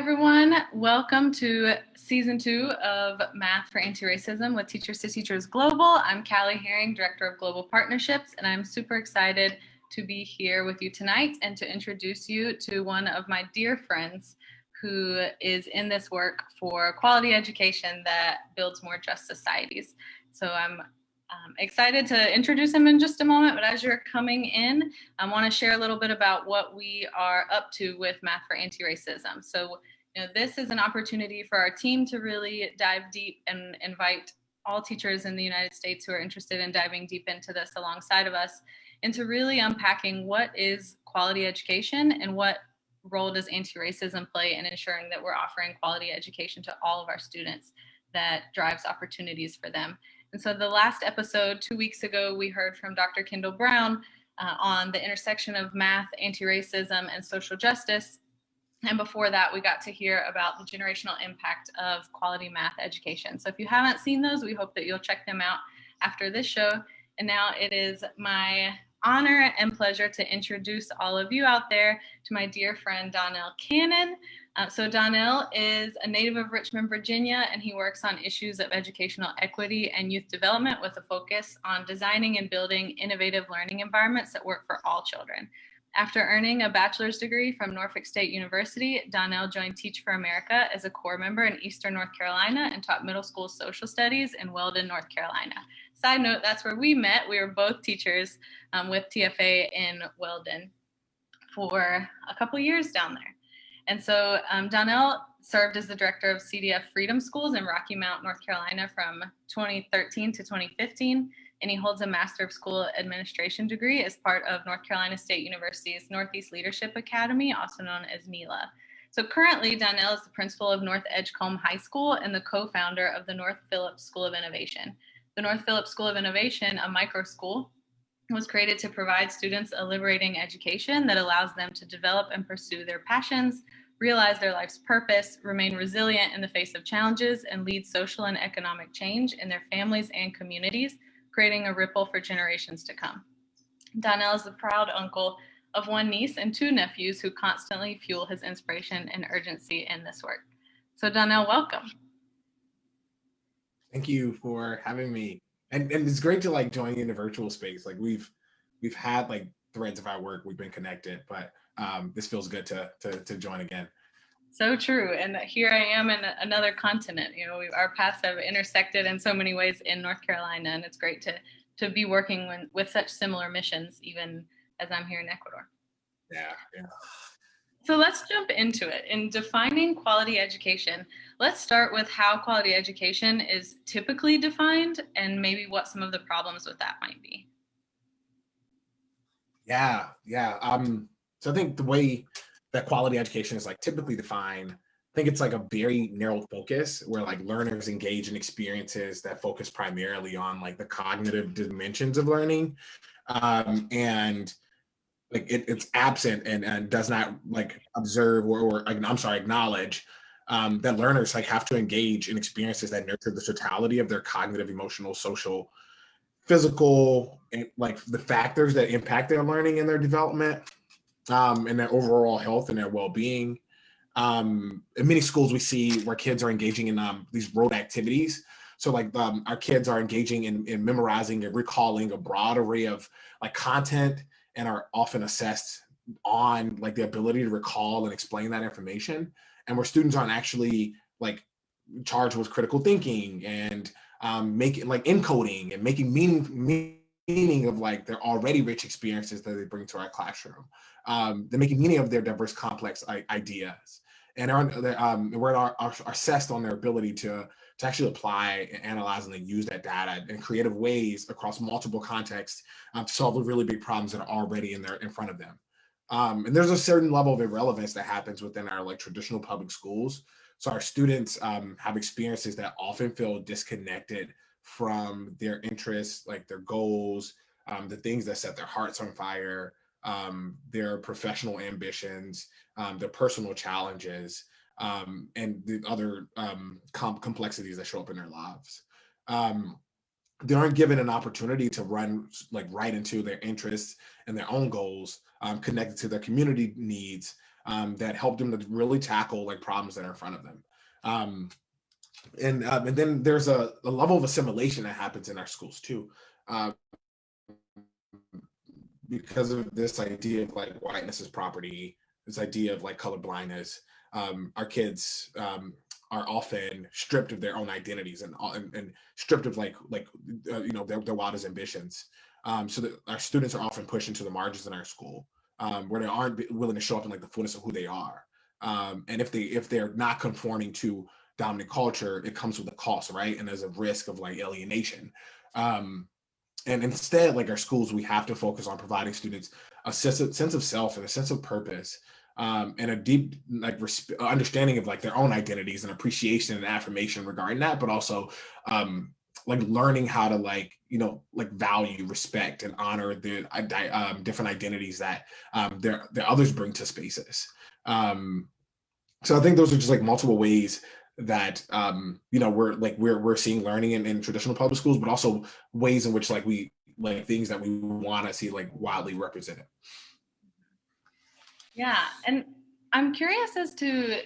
everyone. Welcome to season 2 of Math for Antiracism with Teachers to Teachers Global. I'm Callie Herring, Director of Global Partnerships, and I'm super excited to be here with you tonight and to introduce you to one of my dear friends who is in this work for quality education that builds more just societies. So I'm excited to introduce him in just a moment, but as you're coming in, I want to share a little bit about what we are up to with Math for Antiracism. So, this is an opportunity for our team to really dive deep and invite all teachers in the United States who are interested in diving deep into this alongside of us, into really unpacking what is quality education and what role does anti-racism play in ensuring that we're offering quality education to all of our students that drives opportunities for them. And so the last episode, 2 weeks ago, we heard from Dr. Kendall Brown on the intersection of math, anti-racism, and social justice. And before that, we got to hear about the generational impact of quality math education. So if you haven't seen those, we hope that you'll check them out after this show. And now it is my honor and pleasure to introduce all of you out there to my dear friend, Donnell Cannon. So Donnell is a native of Richmond, Virginia, and he works on issues of educational equity and youth development with a focus on designing and building innovative learning environments that work for all children. After earning a bachelor's degree from Norfolk State University, Donnell joined Teach for America as a core member in Eastern North Carolina and taught middle school social studies in Weldon, North Carolina. Side note, that's where we met. We were both teachers with TFA in Weldon for a couple years down there. And so Donnell served as the director of CDF Freedom Schools in Rocky Mount, North Carolina from 2013 to 2015. And he holds a Master of School Administration degree as part of North Carolina State University's Northeast Leadership Academy, also known as NELA. So currently, Donnell is the principal of North Edgecombe High School and the co-founder of the North Phillips School of Innovation. The North Phillips School of Innovation, a micro school, was created to provide students a liberating education that allows them to develop and pursue their passions, realize their life's purpose, remain resilient in the face of challenges, and lead social and economic change in their families and communities, creating a ripple for generations to come. Donnell is the proud uncle of one niece and 2 nephews who constantly fuel his inspiration and urgency in this work. So Donnell, welcome. Thank you for having me. And it's great to join in a virtual space. We've had threads of our work, we've been connected, but this feels good to join again. So true. And here I am in another continent. Our paths have intersected in so many ways in North Carolina, and it's great to be working with such similar missions, even as I'm here in Ecuador. Yeah. So let's jump into it. In defining quality education, let's start with how quality education is typically defined and maybe what some of the problems with that might be. Yeah. So I think the way that quality education is typically defined, I think it's a very narrow focus where learners engage in experiences that focus primarily on the cognitive dimensions of learning, and it's absent and does not observe or acknowledge that learners have to engage in experiences that nurture the totality of their cognitive, emotional, social, physical, and the factors that impact their learning and their development, and their overall health and their well-being. In many schools we see where kids are engaging in these rote activities. So our kids are engaging in memorizing and recalling a broad array of content and are often assessed on the ability to recall and explain that information. And where students aren't actually charged with critical thinking and making encoding and making meaning of their already rich experiences that they bring to our classroom. They're making meaning of their diverse, complex ideas, and are assessed on their ability to actually apply and analyze and then use that data in creative ways across multiple contexts to solve the really big problems that are already in front of them. And there's a certain level of irrelevance that happens within our traditional public schools. So our students have experiences that often feel disconnected from their interests, their goals, the things that set their hearts on fire, their professional ambitions, their personal challenges, and the other complexities that show up in their lives. They aren't given an opportunity to run right into their interests and their own goals, connected to their community needs, that help them to really tackle like problems that are in front of them. And then there's a level of assimilation that happens in our schools too, because of this idea of like whiteness as property, this idea of like color blindness. Our kids are often stripped of their own identities and stripped of their wildest ambitions. So that our students are often pushed into the margins in our school, where they aren't willing to show up in like the fullness of who they are. And if they're not conforming to dominant culture, it comes with a cost, right? And there's a risk of like alienation. And instead, like our schools, we have to focus on providing students a sense of self and a sense of purpose, and a deep like understanding of like their own identities and appreciation and affirmation regarding that, but also like learning how to like value, respect, and honor the different identities that their others bring to spaces. So I think those are just like multiple ways that we're seeing learning in traditional public schools, but also ways in which like we like things that we want to see like widely represented. Yeah, and I'm curious as to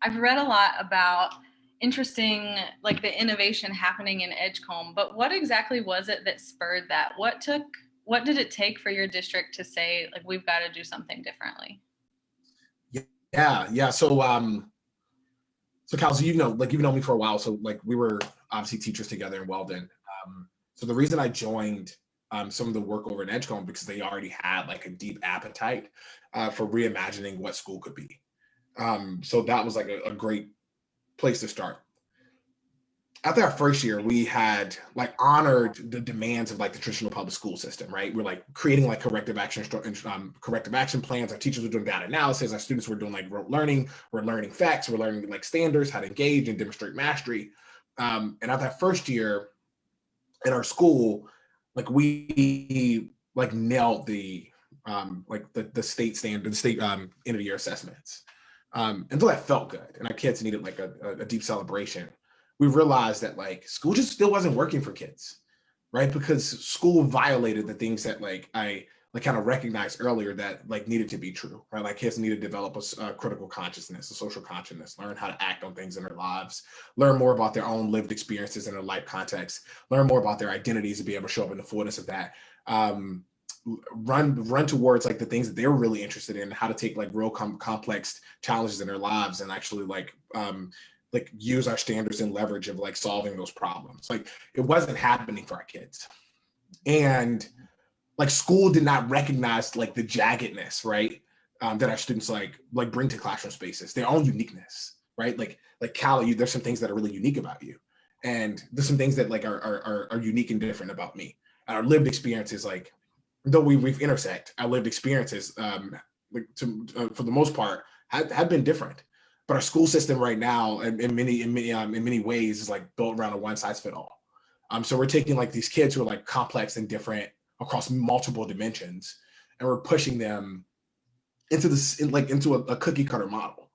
I've read a lot about interesting like the innovation happening in Edgecombe, but what exactly was it that spurred that? What did it take for your district to say like we've got to do something differently? Yeah. So Callie, you've known me for a while. So like we were obviously teachers together in Weldon. So the reason I joined some of the work over in Edgecombe, because they already had like a deep appetite for reimagining what school could be. So that was like a great place to start. After our first year, we had like honored the demands of like the traditional public school system, right? We're like creating like corrective action plans. Our teachers were doing data analysis. Our students were doing like rote learning. We're learning facts. We're learning like standards, how to engage and demonstrate mastery. And after that first year in our school, like we like nailed the state standard, the state end of the year assessments. And so that felt good. And our kids needed like a deep celebration. We realized that like school just still wasn't working for kids, right? Because school violated the things that like I like kind of recognized earlier that like needed to be true, right? Like kids need to develop a critical consciousness, a social consciousness, learn how to act on things in their lives, learn more about their own lived experiences in their life context, learn more about their identities to be able to show up in the fullness of that. Run towards like the things that they're really interested in, how to take like real complex challenges in their lives and actually like use our standards and leverage of like solving those problems. Like it wasn't happening for our kids. And like school did not recognize like the jaggedness, right? That our students like bring to classroom spaces, their own uniqueness, right? Like Callie, there's some things that are really unique about you. And there's some things that like are unique and different about me. And our lived experiences, like, though we've intersect, our lived experiences, for the most part, have been different. But our school system right now, in many ways, is like built around a one size fit all. So we're taking like these kids who are like complex and different across multiple dimensions, and we're pushing them into into a cookie cutter model.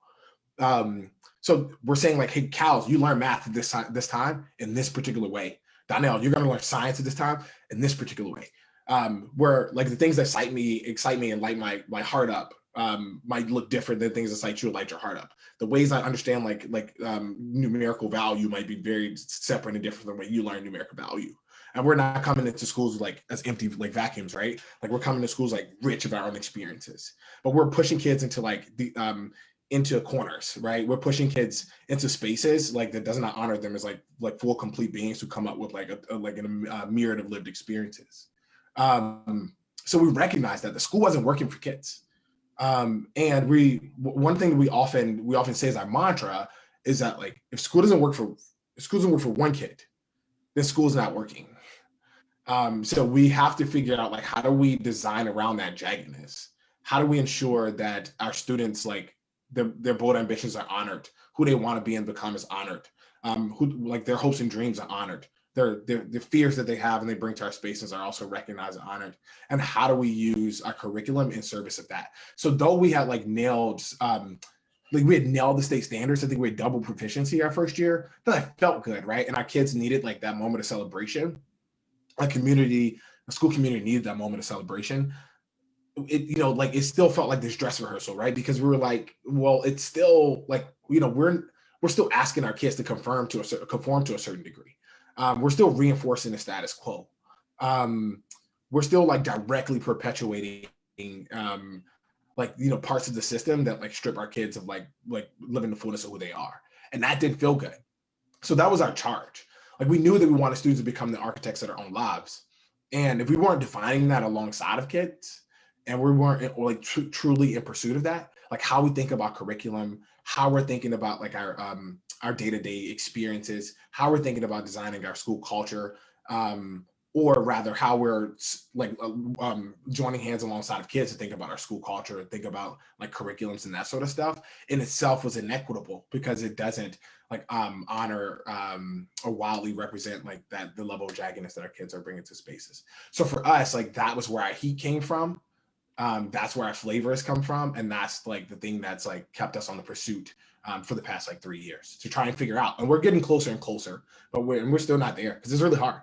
So we're saying like, hey, Callie, you learn math this time in this particular way. Donnell, you're going to learn science at this time in this particular way. Where like the things that excite me and light my heart up might look different than things that excite you and light your heart up. The ways I understand numerical value might be very separate and different than the way you learn numerical value. And we're not coming into schools like as empty like vacuums, right? Like we're coming to schools like rich of our own experiences, but we're pushing kids into like the into corners, right? We're pushing kids into spaces like that does not honor them as like full complete beings who come up with like a myriad of lived experiences. So we recognize that the school wasn't working for kids. And one thing that we often say as our mantra is that like if school doesn't work for one kid, then school's not working. So we have to figure out like how do we design around that jaggedness? How do we ensure that our students like their bold ambitions are honored, who they want to be and become is honored, who like their hopes and dreams are honored, the fears that they have and they bring to our spaces are also recognized and honored. And how do we use our curriculum in service of that? So though we had like nailed we had nailed the state standards, I think we had double proficiency our first year, that felt good, right? And our kids needed like that moment of celebration. A school community needed that moment of celebration. like it still felt like this dress rehearsal, right? Because we were like, well, it's still like, we're still asking our kids to conform to a certain degree. We're still reinforcing the status quo. We're still like directly perpetuating parts of the system that like strip our kids of like living the fullness of who they are. And that didn't feel good. So that was our charge. Like we knew that we wanted students to become the architects of their own lives. And if we weren't defining that alongside of kids, and we weren't like truly in pursuit of that, like how we think about curriculum, how we're thinking about like our day-to-day experiences, how we're thinking about designing our school culture, or rather how we're like joining hands alongside of kids to think about our school culture and think about like curriculums and that sort of stuff in itself was inequitable because it doesn't like honor or wildly represent like that the level of jaggedness that our kids are bringing to spaces. So for us, like that was where our heat came from. That's where our flavor has come from, and that's like the thing that's like kept us on the pursuit for the past like 3 years to try and figure out. And we're getting closer and closer, but we're still not there because it's really hard.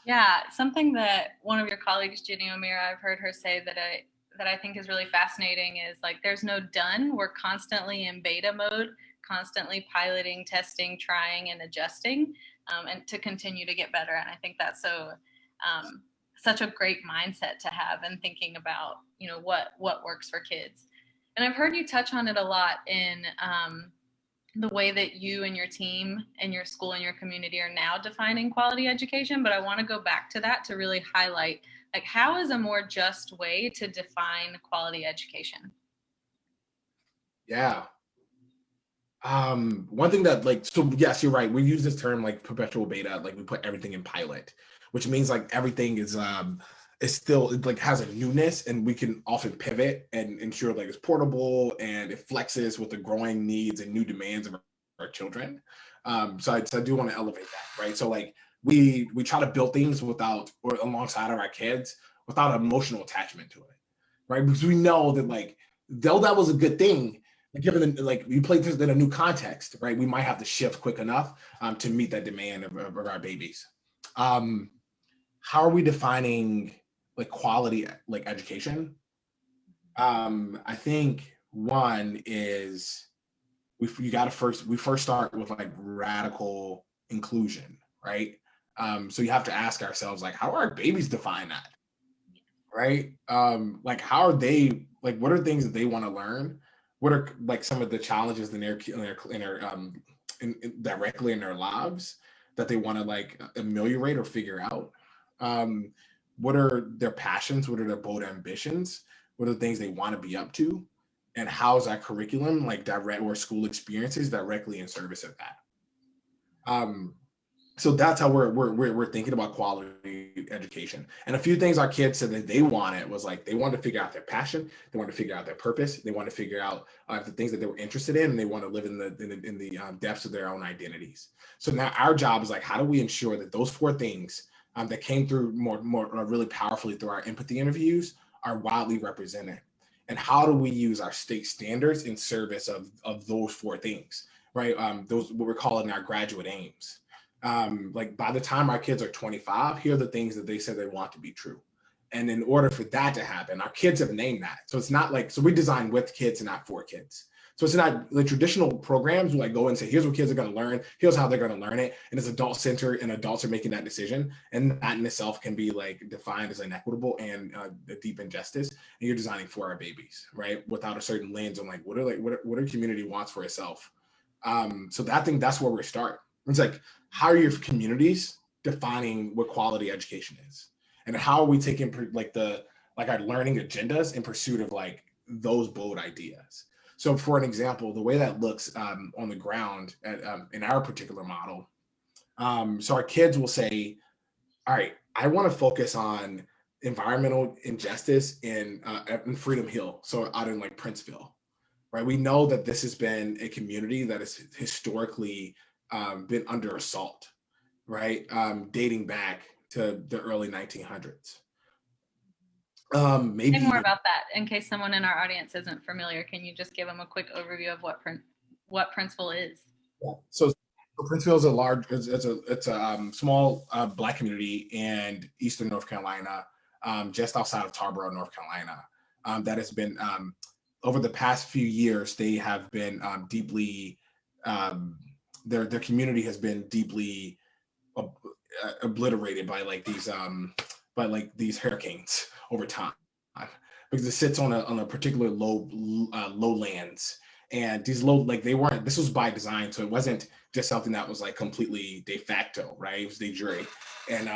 Yeah, something that one of your colleagues, Ginny O'Meara, I've heard her say that I think is really fascinating is like there's no done. We're constantly in beta mode, constantly piloting, testing, trying, and adjusting, and to continue to get better. And I think that's such a great mindset to have and thinking about what works for kids. And I've heard you touch on it a lot in the way that you and your team and your school and your community are now defining quality education. But I want to go back to that to really highlight, like, how is a more just way to define quality education? Yeah. One thing that like, so yes, you're right. We use this term like perpetual beta, like we put everything in pilot, which means like everything is still it like has a newness and we can often pivot and ensure like it's portable and it flexes with the growing needs and new demands of our children. So I do want to elevate that, right? So like we try to build things without or alongside of our kids without emotional attachment to it, right? Because we know that like though that was a good thing, given like you play this in a new context, right? We might have to shift quick enough to meet that demand of our babies. How are we defining like quality like education? I think one is we first start with like radical inclusion, right? So you have to ask ourselves like, how are our babies define that, right? Like how are they like what are things that they want to learn? What are like some of the challenges in their directly in their lives that they want to like ameliorate or figure out? What are their passions? What are their bold ambitions? What are the things they want to be up to? And how is our curriculum like direct or school experiences directly in service of that? So that's how we're thinking about quality education. And a few things our kids said that they wanted was like they wanted to figure out their passion, they wanted to figure out their purpose, they wanted to figure out the things that they were interested in, and they want to live in the depths of their own identities. So now our job is like, how do we ensure that those four things that came through more really powerfully through our empathy interviews are widely represented? And how do we use our state standards in service of those four things, right? Those what we're calling our graduate aims. Like by the time our kids are 25, here are the things that they said they want to be true. And in order for that to happen, our kids have named that. So it's not like, so we design with kids and not for kids. So it's not the traditional programs like go and say, here's what kids are going to learn. Here's how they're going to learn it. And it's adult centered and adults are making that decision. And that in itself can be like defined as inequitable and a deep injustice. And you're designing for our babies, right? Without a certain lens on like, what are community wants for itself? So I think that's where we start. It's like, how are your communities defining what quality education is? And how are we taking like our learning agendas in pursuit of like those bold ideas? So for an example, the way that looks on the ground in our particular model, so our kids will say, all right, I want to focus on environmental injustice in Freedom Hill, so out in like Princeville, right? We know that this has been a community that has historically been under assault, right? Dating back to the early 1900s. Maybe say more about that in case someone in our audience isn't familiar. Can you just give them a quick overview of what Princeville is? Yeah. So Princeville is a large, it's a small Black community in Eastern North Carolina. just outside of Tarboro, North Carolina. That has been over the past few years, they have been deeply, their community has been deeply obliterated by these hurricanes over time, because it sits on a particular lowlands, and these this was by design, so it wasn't just something that was like completely de facto, right? It was de jure, and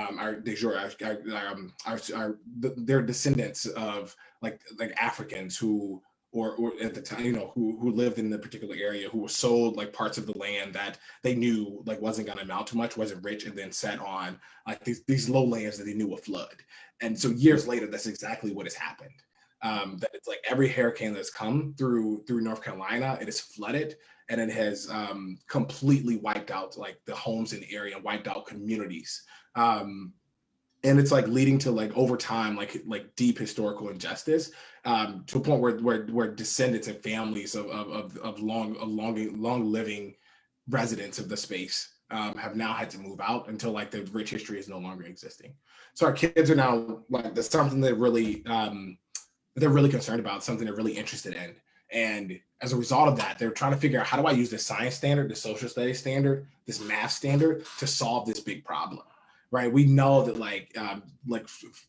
they're descendants of like Africans who or at the time, who lived in the particular area, who were sold like parts of the land that they knew like wasn't going to amount to much, wasn't rich, and then set on like these lowlands that they knew would flood. And so years later, that's exactly what has happened. That it's like every hurricane that's come through North Carolina, it has flooded, and it has completely wiped out like the homes in the area, and wiped out communities. And it's like leading to like over time, like deep historical injustice, to a point where descendants and families of long living residents of the space have now had to move out until like the rich history is no longer existing. So our kids are now like, that's something they're really concerned about, something they're really interested in. And as a result of that, they're trying to figure out, how do I use this science standard, the social studies standard, this math standard to solve this big problem? Right, we know that like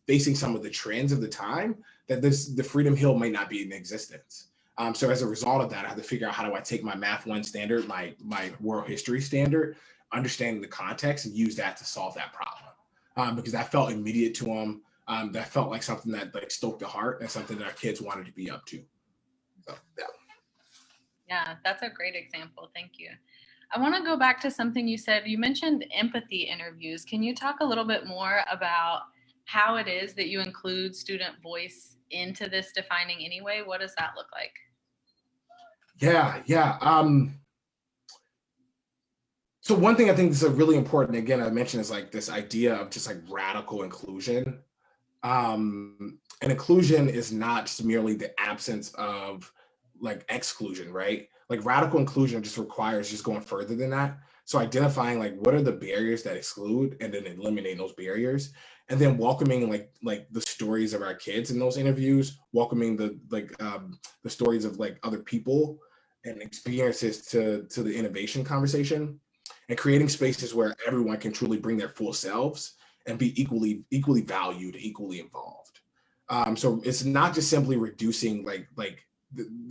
facing some of the trends of the time, that the Freedom Hill may not be in existence. So as a result of that, I have to figure out, how do I take my Math 1 standard, my world history standard, understanding the context, and use that to solve that problem, because that felt immediate to them. That felt like something that like stoked the heart, and something that our kids wanted to be up to. So yeah, that's a great example. Thank you. I want to go back to something you said. You mentioned empathy interviews. Can you talk a little bit more about how it is that you include student voice into this defining anyway? What does that look like? Yeah. So one thing I think is really important, again, I mentioned, is like this idea of just like radical inclusion. And inclusion is not just merely the absence of like exclusion, right? Like radical inclusion just requires just going further than that. So identifying like what are the barriers that exclude, and then eliminating those barriers, and then welcoming like the stories of our kids in those interviews, welcoming the stories of like other people and experiences to the innovation conversation, and creating spaces where everyone can truly bring their full selves and be equally valued, equally involved. So it's not just simply reducing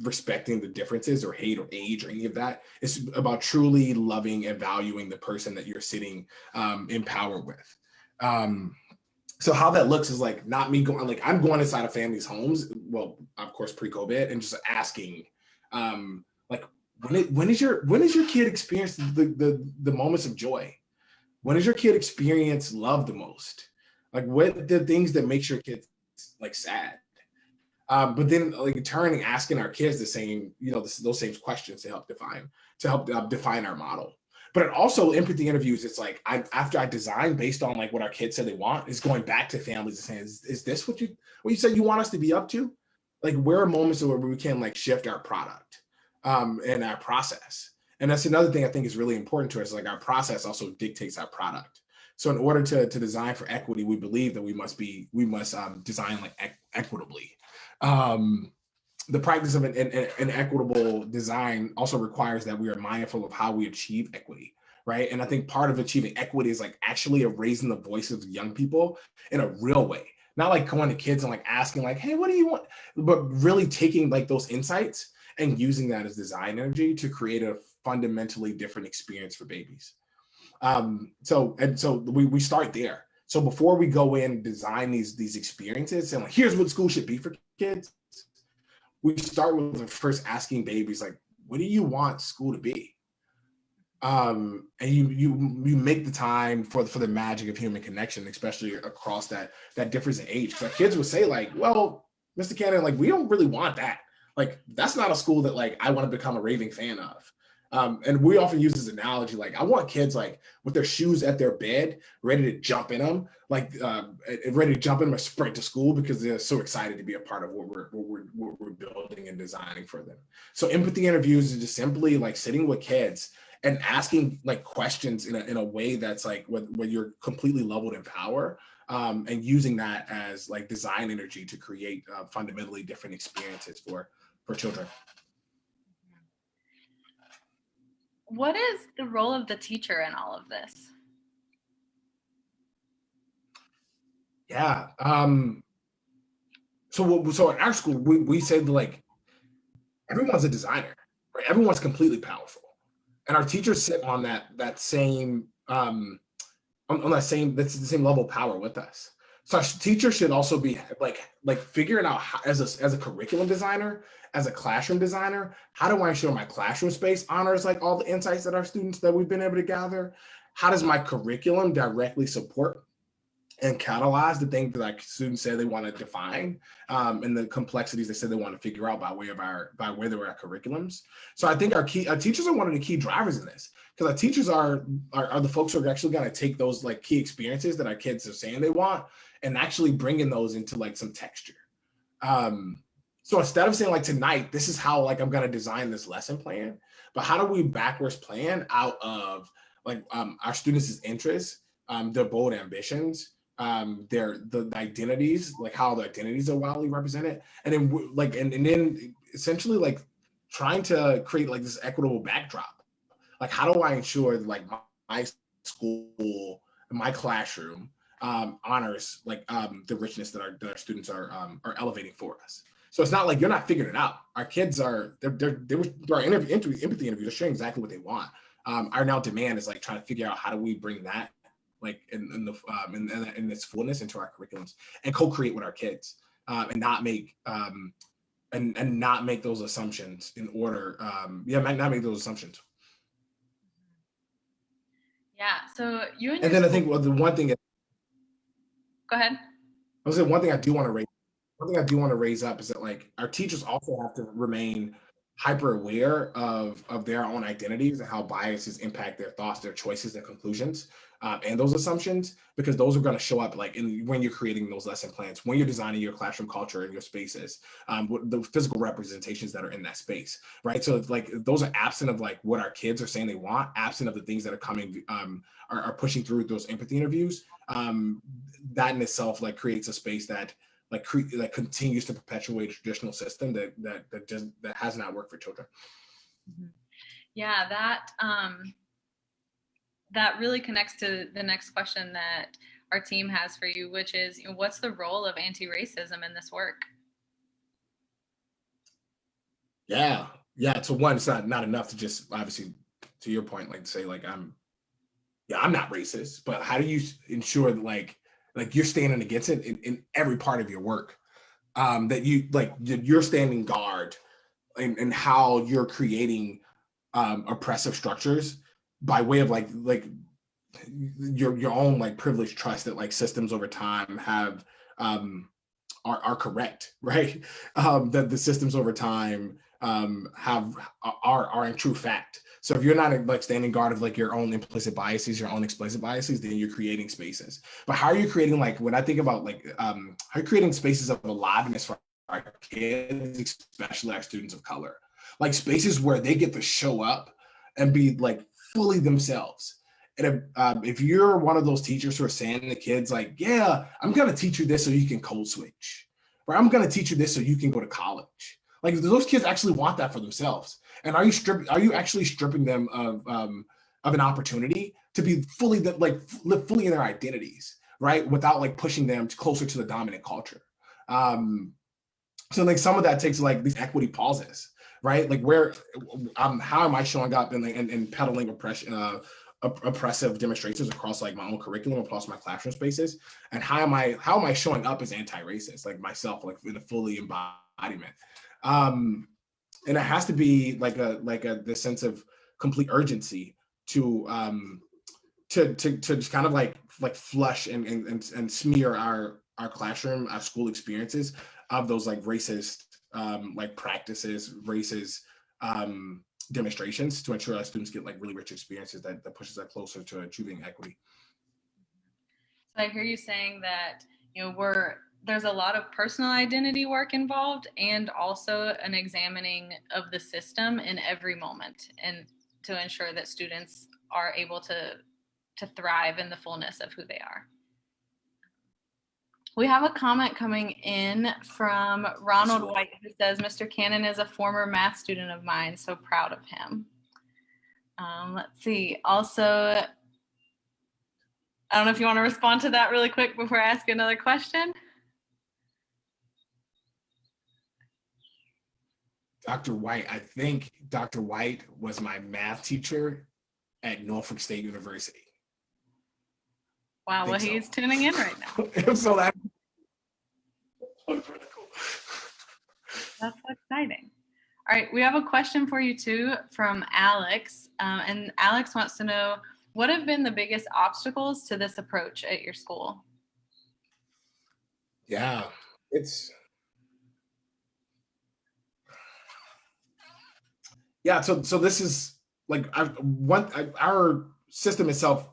respecting the differences or hate or age or any of that. It's about truly loving and valuing the person that you're sitting in power with. So how that looks is like not me going, like I'm going inside of families' homes, well, of course, pre-COVID, and just asking, like, when is your kid experience the moments of joy? When does your kid experience love the most? Like, what the things that makes your kids like sad? But then like turning, asking our kids the same, those same questions to help define our model. But also empathy interviews, it's like after I design based on like what our kids said they want, is going back to families and saying, is this what you said you want us to be up to? Like, where are moments where we can like shift our product and our process? And that's another thing I think is really important to us. Like, our process also dictates our product. So in order to design for equity, we believe that we must design like equitably. The practice of an equitable design also requires that we are mindful of how we achieve equity, right? And I think part of achieving equity is like actually raising the voices of young people in a real way, not like going to kids and like asking like, hey, what do you want? But really taking like those insights and using that as design energy to create a fundamentally different experience for babies. So we start there. So before we go in and design these experiences and like, here's what school should be for kids, we start with first asking babies like, what do you want school to be? And you make the time for the magic of human connection, especially across that difference in age. Because kids would say like, well, Mr. Cannon, like, we don't really want that. Like, that's not a school that like I want to become a raving fan of. And we often use this analogy, like, I want kids like with their shoes at their bed, ready to jump in them, like ready to jump in them or sprint to school because they're so excited to be a part of what we're building and designing for them. So empathy interviews is just simply like sitting with kids and asking like questions in a way that's like when you're completely leveled in power, and using that as like design energy to create fundamentally different experiences for children. What is the role of the teacher in all of this? Yeah. So in our school, we said like everyone's a designer, right? Everyone's completely powerful, and our teachers sit on that same on that same that's the same level of power with us. So our teachers should also be like figuring out how, as a curriculum designer, as a classroom designer, how do I ensure my classroom space honors like all the insights that our students that we've been able to gather? How does my curriculum directly support and catalyze the things that like students say they want to define, and the complexities they said they want to figure out by way of our curriculums. So I think our teachers are one of the key drivers in this, because our teachers are the folks who are actually going to take those like key experiences that our kids are saying they want and actually bringing those into like some texture. So instead of saying like tonight, this is how like I'm going to design this lesson plan, but how do we backwards plan out of like our students' interests, their bold ambitions, the identities, like how the identities are wildly represented, and then and then essentially like trying to create like this equitable backdrop. Like how do I ensure that like my school, my classroom honors like the richness that our students are elevating for us. So it's not like you're not figuring it out. Our kids are our empathy interviews, they're sharing exactly what they want. Our now demand is like trying to figure out how do we bring that like in its fullness into our curriculums and co-create with our kids, and not make and not make those assumptions in order. Not make those assumptions. Yeah. So you and then school... I think the one thing. Go ahead. I was saying one thing I do want to raise. One thing I do want to raise up is that like our teachers also have to remain hyper aware of their own identities and how biases impact their thoughts, their choices, their conclusions, and those assumptions, because those are going to show up like when you're creating those lesson plans, when you're designing your classroom culture and your spaces, the physical representations that are in that space, right? So it's like those are absent of like what our kids are saying they want, absent of the things that are coming, are pushing through those empathy interviews. That in itself like creates a space that that continues to perpetuate a traditional system that has not worked for children. Yeah, that really connects to the next question that our team has for you, which is, what's the role of anti-racism in this work? Yeah. So one, it's not enough to just, obviously, to your point, like say like I'm not racist, but how do you ensure that like you're standing against it in every part of your work? That you're standing guard in how you're creating oppressive structures by way of like your own like privileged trust that like systems over time have are correct, right? That the systems over time are in true fact. So if you're not like standing guard of like your own implicit biases, your own explicit biases, then you're creating spaces. But how are you creating, like when I think about like how are you creating spaces of aliveness for our kids, especially our students of color, like spaces where they get to show up and be like fully themselves. And if you're one of those teachers who are saying to the kids like, yeah, I'm going to teach you this so you can code switch, or I'm going to teach you this so you can go to college. Like those kids actually want that for themselves. And are you actually stripping them of an opportunity to be fully live fully in their identities, right? Without like pushing them closer to the dominant culture. So like some of that takes like these equity pauses, right? Like where, how am I showing up and peddling oppressive demonstrations across like my own curriculum, across my classroom spaces, and how am I showing up as anti-racist, like myself, like in a fully embodiment. And it has to be like this sense of complete urgency to just kind of like flush and smear our classroom, our school experiences of those like racist like practices, racist demonstrations, to ensure our students get like really rich experiences that pushes us closer to achieving equity. So I hear you saying that there's a lot of personal identity work involved, and also an examining of the system in every moment, and to ensure that students are able to thrive in the fullness of who they are. We have a comment coming in from Ronald White who says, Mr. Cannon is a former math student of mine, so proud of him. Let's see. Also, I don't know if you want to respond to that really quick before I ask another question. Dr. White, I think Dr. White was my math teacher at Norfolk State University. Wow, well, he's tuning in right now. So that's exciting. All right, we have a question for you too from Alex. And Alex wants to know, what have been the biggest obstacles to this approach at your school? Yeah, so this is like our system itself,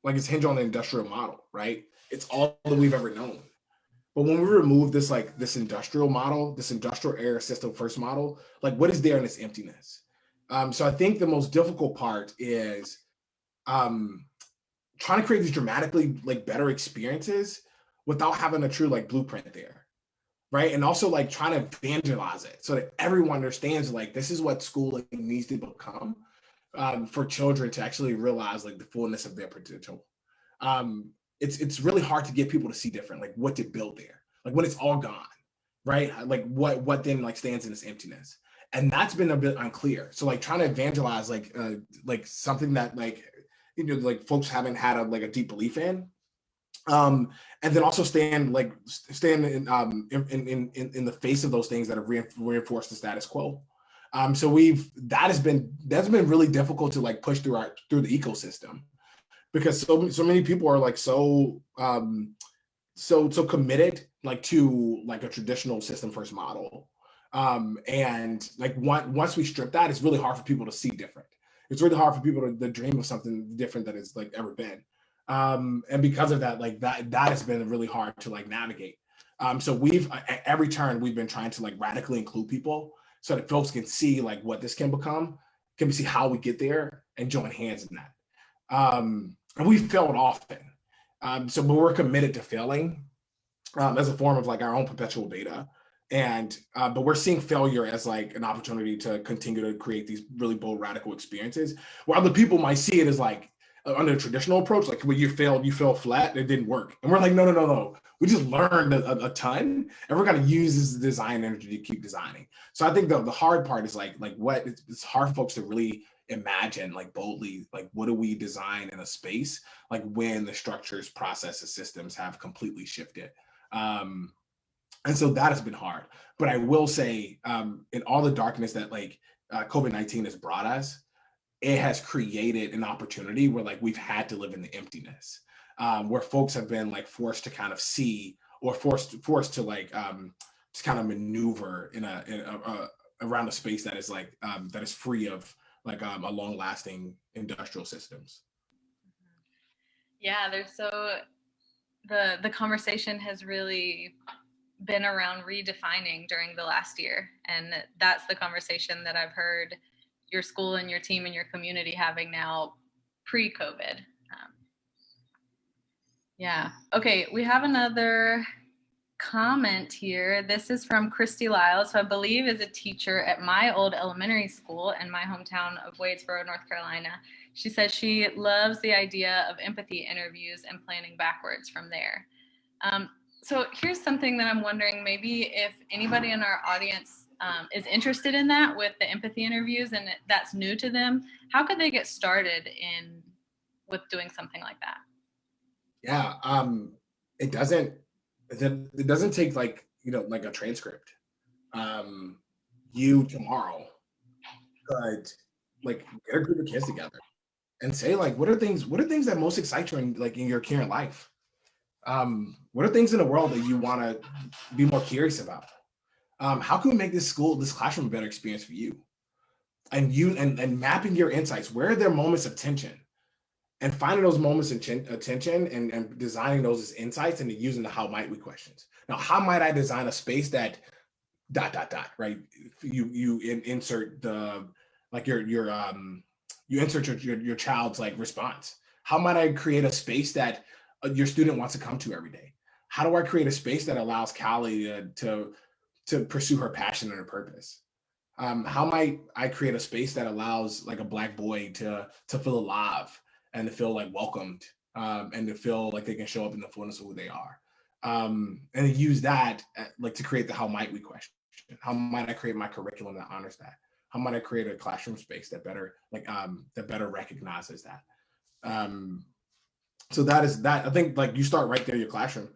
like, it's hinged on the industrial model, right? It's all that we've ever known. But when we remove this, like, this industrial model, this industrial era system first model, like, what is there in this emptiness? So I think the most difficult part is trying to create these dramatically, like, better experiences without having a true, like, blueprint there, right? And also, like, trying to evangelize it so that everyone understands, like, this is what schooling needs to become for children to actually realize, like, the fullness of their potential. It's really hard to get people to see different, like, what to build there, like, when it's all gone, right? Like, what then, like, stands in this emptiness, and that's been a bit unclear. So, like, trying to evangelize, like something that, like, you know, like, folks haven't had a deep belief in, and then also stand in the face of those things that have reinforced the status quo. So that's been really difficult to, like, push through the ecosystem, because so many people are, like, so committed, like, to, like, a traditional system first model, and, like, once we strip that, it's really hard for people to see different. It's really hard for people to dream of something different that it's, like, ever been, and because of that, like, that has been really hard to, like, navigate. So we've at every turn we've been trying to, like, radically include people so that folks can see, like, what this can become, can see how we get there, and join hands in that. And we've failed often. But we're committed to failing as a form of, like, our own perpetual beta. And but we're seeing failure as, like, an opportunity to continue to create these really bold, radical experiences, where other people might see it as, like, under a traditional approach, like, when you fell flat, it didn't work. And we're like, no. We just learned a ton, and we're going to use this design energy to keep designing. So I think the hard part is, like what it's hard for folks to really imagine, like, boldly, like, what do we design in a space, like, when the structures, processes, systems have completely shifted. And so that has been hard. But I will say, in all the darkness that, like, COVID-19 has brought us, it has created an opportunity where, like, we've had to live in the emptiness, where folks have been, like, forced to kind of see, or forced to, like, to kind of maneuver in around a space that is, like, that is free of, like, a long-lasting industrial systems. Yeah, the conversation has really been around redefining during the last year, and that's the conversation that I've heard your school and your team and your community having now pre-COVID. Yeah. Okay, we have another comment here. This is from Christy Lyles, who I believe is a teacher at my old elementary school in my hometown of Wadesboro, North Carolina. She says she loves the idea of empathy interviews and planning backwards from there. So here's something that I'm wondering, maybe if anybody in our audience is interested in that, with the empathy interviews, and that's new to them, how could they get started with doing something like that? Yeah, it doesn't take, like, you know, like, a transcript. You tomorrow could, like, get a group of kids together and say, like, what are things that most excite you in your current life? What are things in the world that you want to be more curious about? How can we make this classroom a better experience for you? And mapping your insights. Where are there moments of tension? And finding those moments of tension and designing those as insights, and using the how might we questions. Now, how might I design a space that ... right? You insert the, like, you insert your child's, like, response. How might I create a space that your student wants to come to every day? how do I create a space that allows Callie to pursue her passion and her purpose? How might I create a space that allows like a Black boy to feel alive and to feel like welcomed, and to feel like they can show up in the fullness of who they are, and use that like to create the how might we question. How might I create my curriculum that honors that? How might I create a classroom space that better that better recognizes that? So that is that. I think like you start right there in your classroom.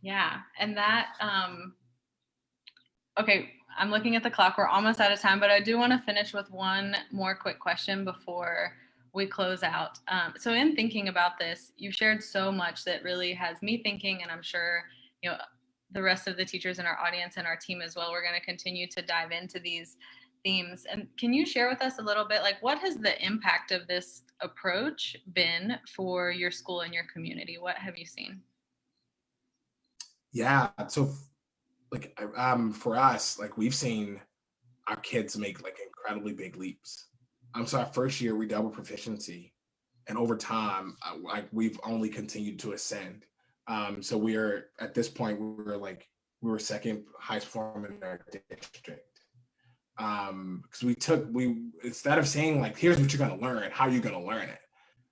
Yeah, and that okay, I'm looking at the clock. We're almost out of time, but I do want to finish with one more quick question before we close out. So in thinking about this, you've shared so much that really has me thinking, and I'm sure the rest of the teachers in our audience and our team as well. We're going to continue to dive into these themes. And can you share with us a little bit, like, what has the impact of this approach been for your school and your community? What have you seen? Yeah, so like for us, like we've seen our kids make like incredibly big leaps. So our first year we doubled proficiency, and over time, like we've only continued to ascend. So we're at this point we were second highest performer in our district. Because we instead of saying like here's what you're gonna learn, how are you gonna learn it?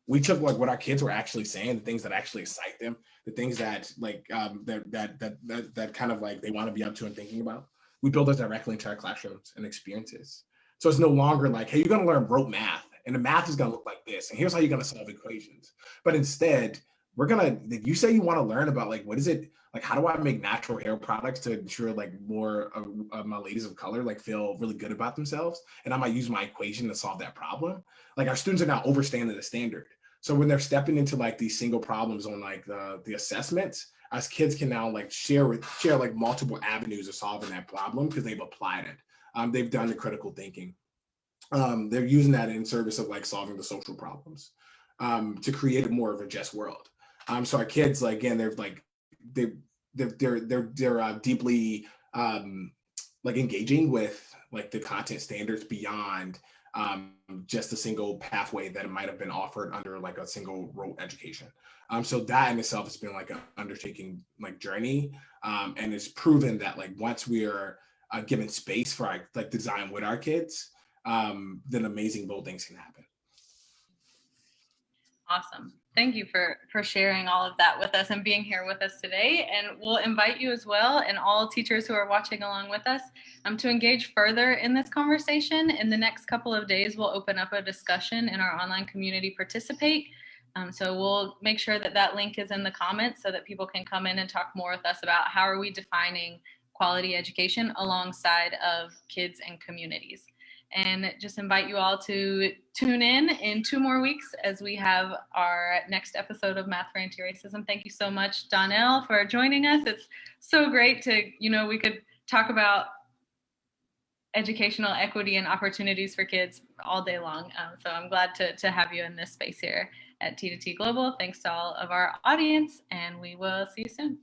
We took like what our kids were actually saying, the things that actually excite them, the things that like that kind of like they want to be up to and thinking about. We build those directly into our classrooms and experiences. So it's no longer like, hey, you're gonna learn rote math, and the math is gonna look like this, and here's how you're gonna solve equations. But instead, we're gonna, if you say you want to learn about like what is it, like how do I make natural hair products to ensure like more of my ladies of color like feel really good about themselves, and I might use my equation to solve that problem. Like our students are now overstanding the standard. So when they're stepping into like these single problems on like the assessments, us kids can now like share like multiple avenues of solving that problem because they've applied it. They've done the critical thinking. They're using that in service of like solving the social problems, to create more of a just world. So our kids, like again, they're deeply like engaging with like the content standards beyond just a single pathway that might have been offered under like a single rote education. So that in itself has been like an undertaking like journey, and it's proven that like once we are given space for our, like design with our kids, then amazing bold things can happen. Awesome. Thank you for sharing all of that with us and being here with us today. And we'll invite you as well, and all teachers who are watching along with us, to engage further in this conversation. In the next couple of days, we'll open up a discussion in our online community Participate. So we'll make sure that that link is in the comments so that people can come in and talk more with us about how are we defining quality education alongside of kids and communities. And just invite you all to tune in 2 more weeks as we have our next episode of Math for Antiracism. Thank you so much, Donnell, for joining us. It's so great to, we could talk about educational equity and opportunities for kids all day long. So I'm glad to have you in this space here at T2T Global. Thanks to all of our audience, and we will see you soon.